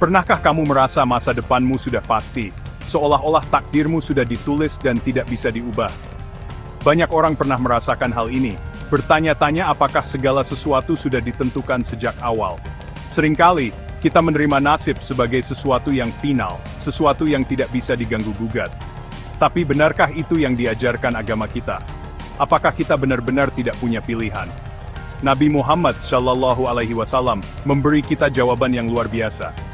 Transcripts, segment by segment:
Pernahkah kamu merasa masa depanmu sudah pasti, seolah-olah takdirmu sudah ditulis dan tidak bisa diubah? Banyak orang pernah merasakan hal ini, bertanya-tanya apakah segala sesuatu sudah ditentukan sejak awal. Seringkali, kita menerima nasib sebagai sesuatu yang final, sesuatu yang tidak bisa diganggu-gugat. Tapi benarkah itu yang diajarkan agama kita? Apakah kita benar-benar tidak punya pilihan? Nabi Muhammad SAW memberi kita jawaban yang luar biasa.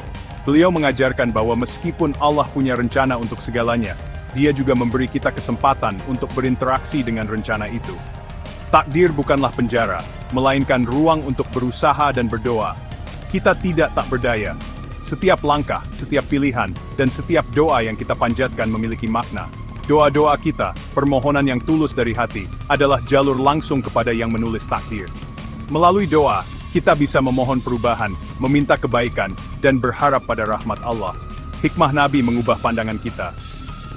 Beliau mengajarkan bahwa meskipun Allah punya rencana untuk segalanya, Dia juga memberi kita kesempatan untuk berinteraksi dengan rencana itu. Takdir bukanlah penjara, melainkan ruang untuk berusaha dan berdoa. Kita tidak tak berdaya. Setiap langkah, setiap pilihan, dan setiap doa yang kita panjatkan memiliki makna. Doa-doa kita, permohonan yang tulus dari hati, adalah jalur langsung kepada yang menulis takdir. Melalui doa, kita bisa memohon perubahan, meminta kebaikan, dan berharap pada rahmat Allah. Hikmah Nabi mengubah pandangan kita.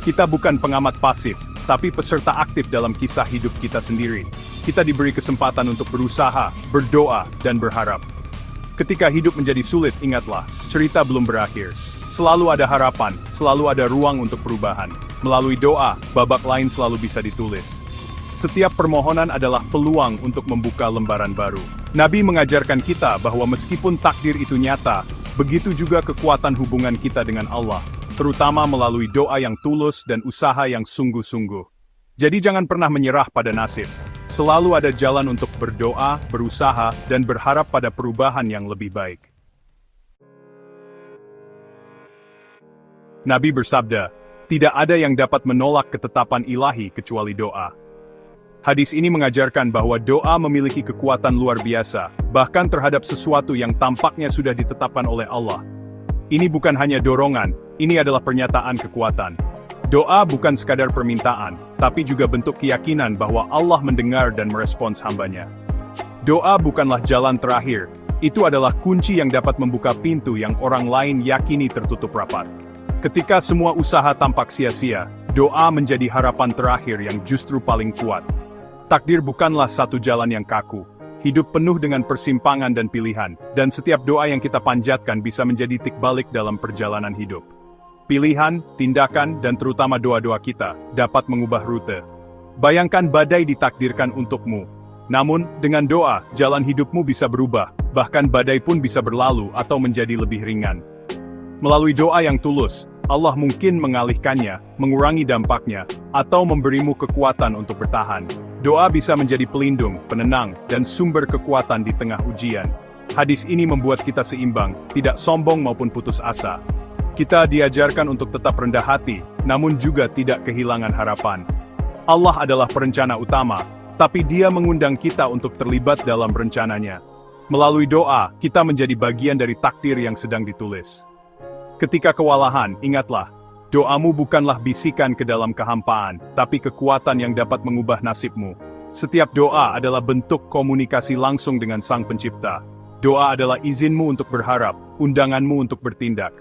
Kita bukan pengamat pasif, tapi peserta aktif dalam kisah hidup kita sendiri. Kita diberi kesempatan untuk berusaha, berdoa, dan berharap. Ketika hidup menjadi sulit, ingatlah, cerita belum berakhir. Selalu ada harapan, selalu ada ruang untuk perubahan. Melalui doa, babak lain selalu bisa ditulis. Setiap permohonan adalah peluang untuk membuka lembaran baru. Nabi mengajarkan kita bahwa meskipun takdir itu nyata, begitu juga kekuatan hubungan kita dengan Allah, terutama melalui doa yang tulus dan usaha yang sungguh-sungguh. Jadi jangan pernah menyerah pada nasib. Selalu ada jalan untuk berdoa, berusaha, dan berharap pada perubahan yang lebih baik. Nabi bersabda, "Tidak ada yang dapat menolak ketetapan ilahi kecuali doa." Hadis ini mengajarkan bahwa doa memiliki kekuatan luar biasa, bahkan terhadap sesuatu yang tampaknya sudah ditetapkan oleh Allah. Ini bukan hanya dorongan, ini adalah pernyataan kekuatan. Doa bukan sekadar permintaan, tapi juga bentuk keyakinan bahwa Allah mendengar dan merespons hambanya. Doa bukanlah jalan terakhir, itu adalah kunci yang dapat membuka pintu yang orang lain yakini tertutup rapat. Ketika semua usaha tampak sia-sia, doa menjadi harapan terakhir yang justru paling kuat. Takdir bukanlah satu jalan yang kaku. Hidup penuh dengan persimpangan dan pilihan, dan setiap doa yang kita panjatkan bisa menjadi titik balik dalam perjalanan hidup. Pilihan, tindakan, dan terutama doa-doa kita dapat mengubah rute. Bayangkan badai ditakdirkan untukmu. Namun, dengan doa, jalan hidupmu bisa berubah, bahkan badai pun bisa berlalu atau menjadi lebih ringan. Melalui doa yang tulus, Allah mungkin mengalihkannya, mengurangi dampaknya, atau memberimu kekuatan untuk bertahan. Doa bisa menjadi pelindung, penenang, dan sumber kekuatan di tengah ujian. Hadis ini membuat kita seimbang, tidak sombong maupun putus asa. Kita diajarkan untuk tetap rendah hati, namun juga tidak kehilangan harapan. Allah adalah perencana utama, tapi Dia mengundang kita untuk terlibat dalam rencananya. Melalui doa, kita menjadi bagian dari takdir yang sedang ditulis. Ketika kewalahan, ingatlah, doamu bukanlah bisikan ke dalam kehampaan, tapi kekuatan yang dapat mengubah nasibmu. Setiap doa adalah bentuk komunikasi langsung dengan Sang Pencipta. Doa adalah izinmu untuk berharap, undanganmu untuk bertindak.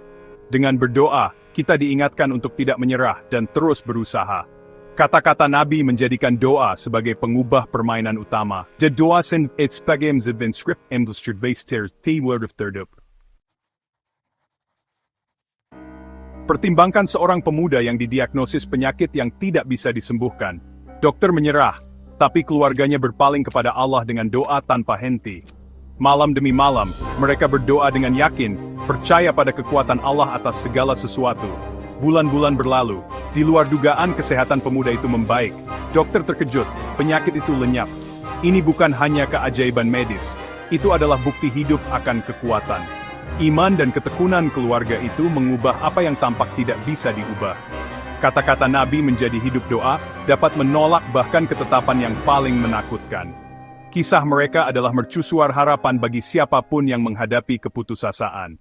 Dengan berdoa, kita diingatkan untuk tidak menyerah dan terus berusaha. Kata-kata Nabi menjadikan doa sebagai pengubah permainan utama. De doa zijn het spagem ze van schrift emdelsterdweester te word of terdup. Pertimbangkan seorang pemuda yang didiagnosis penyakit yang tidak bisa disembuhkan. Dokter menyerah, tapi keluarganya berpaling kepada Allah dengan doa tanpa henti. Malam demi malam, mereka berdoa dengan yakin, percaya pada kekuatan Allah atas segala sesuatu. Bulan-bulan berlalu, di luar dugaan kesehatan pemuda itu membaik. Dokter terkejut, penyakit itu lenyap. Ini bukan hanya keajaiban medis, itu adalah bukti hidup akan kekuatan. Iman dan ketekunan keluarga itu mengubah apa yang tampak tidak bisa diubah. Kata-kata Nabi menjadi hidup doa, dapat menolak bahkan ketetapan yang paling menakutkan. Kisah mereka adalah mercusuar harapan bagi siapapun yang menghadapi keputusasaan.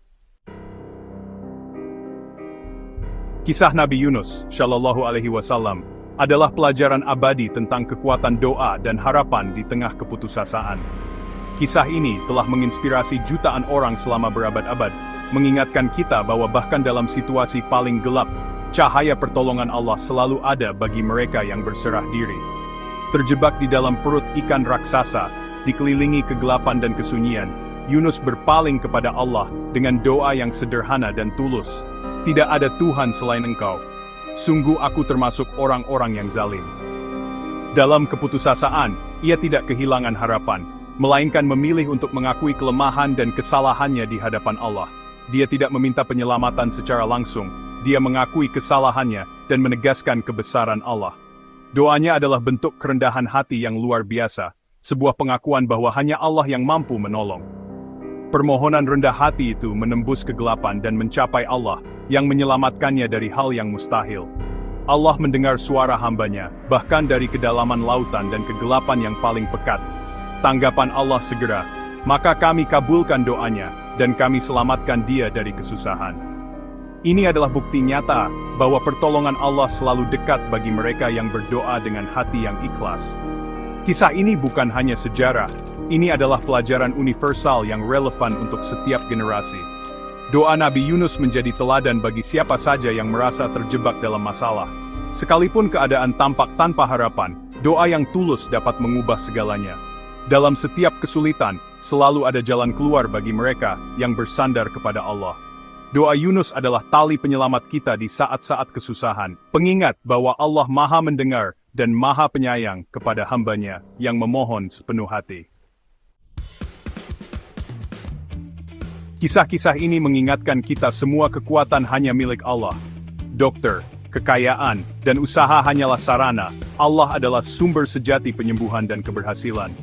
Kisah Nabi Yunus, Shallallahu Alaihi Wasallam, adalah pelajaran abadi tentang kekuatan doa dan harapan di tengah keputusasaan. Kisah ini telah menginspirasi jutaan orang selama berabad-abad, mengingatkan kita bahwa bahkan dalam situasi paling gelap, cahaya pertolongan Allah selalu ada bagi mereka yang berserah diri. Terjebak di dalam perut ikan raksasa, dikelilingi kegelapan dan kesunyian, Yunus berpaling kepada Allah dengan doa yang sederhana dan tulus. Tidak ada Tuhan selain Engkau. Sungguh aku termasuk orang-orang yang zalim. Dalam keputusasaan, ia tidak kehilangan harapan, melainkan memilih untuk mengakui kelemahan dan kesalahannya di hadapan Allah. Dia tidak meminta penyelamatan secara langsung, dia mengakui kesalahannya dan menegaskan kebesaran Allah. Doanya adalah bentuk kerendahan hati yang luar biasa, sebuah pengakuan bahwa hanya Allah yang mampu menolong. Permohonan rendah hati itu menembus kegelapan dan mencapai Allah, yang menyelamatkannya dari hal yang mustahil. Allah mendengar suara hambanya, bahkan dari kedalaman lautan dan kegelapan yang paling pekat. Tanggapan Allah segera, maka kami kabulkan doanya, dan kami selamatkan dia dari kesusahan. Ini adalah bukti nyata bahwa pertolongan Allah selalu dekat bagi mereka yang berdoa dengan hati yang ikhlas. Kisah ini bukan hanya sejarah, ini adalah pelajaran universal yang relevan untuk setiap generasi. Doa Nabi Yunus menjadi teladan bagi siapa saja yang merasa terjebak dalam masalah. Sekalipun keadaan tampak tanpa harapan, doa yang tulus dapat mengubah segalanya. Dalam setiap kesulitan, selalu ada jalan keluar bagi mereka yang bersandar kepada Allah. Doa Yunus adalah tali penyelamat kita di saat-saat kesusahan, pengingat bahwa Allah Maha Mendengar dan Maha Penyayang kepada hamba-Nya yang memohon sepenuh hati. Kisah-kisah ini mengingatkan kita semua kekuatan hanya milik Allah. Dokter, kekayaan, dan usaha hanyalah sarana, Allah adalah sumber sejati penyembuhan dan keberhasilan.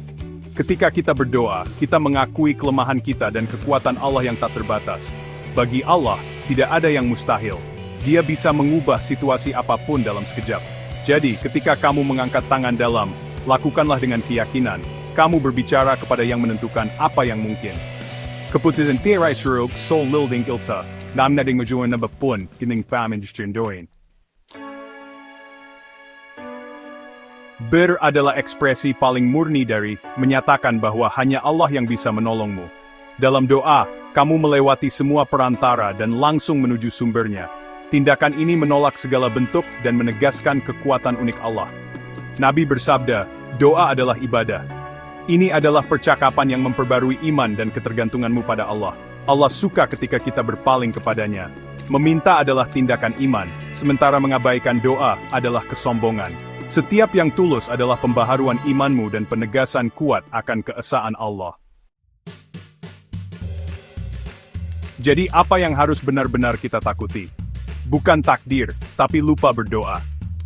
Ketika kita berdoa, kita mengakui kelemahan kita dan kekuatan Allah yang tak terbatas. Bagi Allah, tidak ada yang mustahil. Dia bisa mengubah situasi apapun dalam sekejap. Jadi, ketika kamu mengangkat tangan dalam, lakukanlah dengan keyakinan. Kamu berbicara kepada yang menentukan apa yang mungkin. Keputusan tirai surug, sol lilding ilta, nam nading majuan na bapun, kining fam industrindoin. Ber adalah ekspresi paling murni dari menyatakan bahwa hanya Allah yang bisa menolongmu. Dalam doa, kamu melewati semua perantara dan langsung menuju sumbernya. Tindakan ini menolak segala bentuk dan menegaskan kekuatan unik Allah. Nabi bersabda, doa adalah ibadah. Ini adalah percakapan yang memperbarui iman dan ketergantunganmu pada Allah. Allah suka ketika kita berpaling kepadanya. Meminta adalah tindakan iman, sementara mengabaikan doa adalah kesombongan. Setiap yang tulus adalah pembaharuan imanmu dan penegasan kuat akan keesaan Allah. Jadi apa yang harus benar-benar kita takuti? Bukan takdir, tapi lupa berdoa.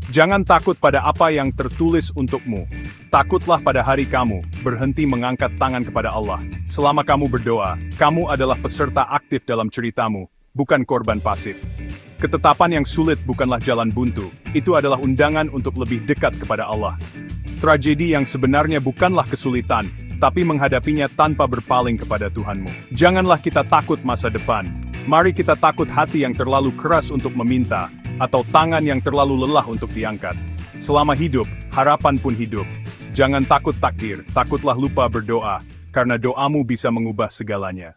Jangan takut pada apa yang tertulis untukmu. Takutlah pada hari kamu, berhenti mengangkat tangan kepada Allah. Selama kamu berdoa, kamu adalah peserta aktif dalam ceritamu, bukan korban pasif. Ketetapan yang sulit bukanlah jalan buntu, itu adalah undangan untuk lebih dekat kepada Allah. Tragedi yang sebenarnya bukanlah kesulitan, tapi menghadapinya tanpa berpaling kepada Tuhanmu. Janganlah kita takut masa depan. Mari kita takut hati yang terlalu keras untuk meminta, atau tangan yang terlalu lelah untuk diangkat. Selama hidup, harapan pun hidup. Jangan takut takdir, takutlah lupa berdoa, karena doamu bisa mengubah segalanya.